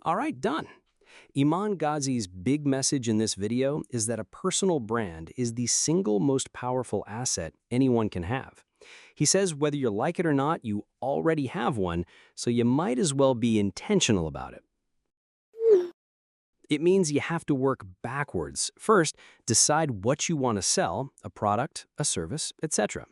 All right, done. Iman Gadzhi's big message in this video is that a personal brand is the single most powerful asset anyone can have. He says whether you like it or not, you already have one, so you might as well be intentional about it. It means you have to work backwards. First, decide what you want to sell, a product, a service, etc.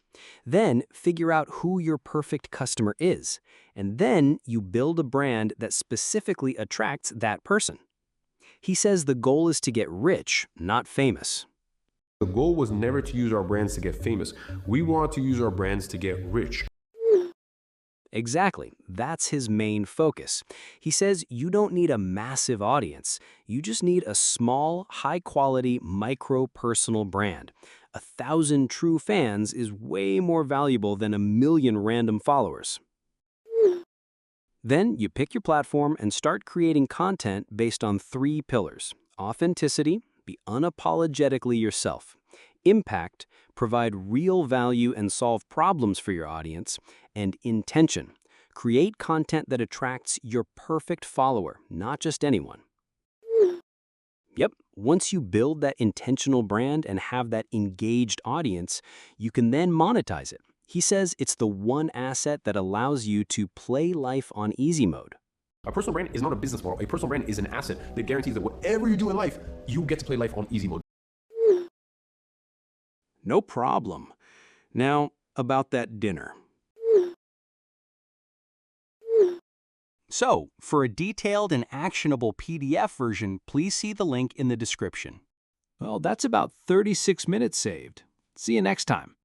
Then, figure out who your perfect customer is. And then, you build a brand that specifically attracts that person. He says the goal is to get rich, not famous. The goal was never to use our brands to get famous. We want to use our brands to get rich. Exactly. That's his main focus. He says you don't need a massive audience. You just need a small, high-quality, micro-personal brand. 1,000 true fans is way more valuable than 1 million random followers. Then you pick your platform and start creating content based on 3 pillars. Authenticity, be unapologetically yourself. Impact, provide real value and solve problems for your audience. And intention, create content that attracts your perfect follower, not just anyone. Yep, once you build that intentional brand and have that engaged audience, you can then monetize it. He says it's the one asset that allows you to play life on easy mode. A personal brand is not a business model. A personal brand is an asset that guarantees that whatever you do in life, you get to play life on easy mode. No problem. Now, about that dinner. So, for a detailed and actionable PDF version, please see the link in the description. Well, that's about 36 minutes saved. See you next time.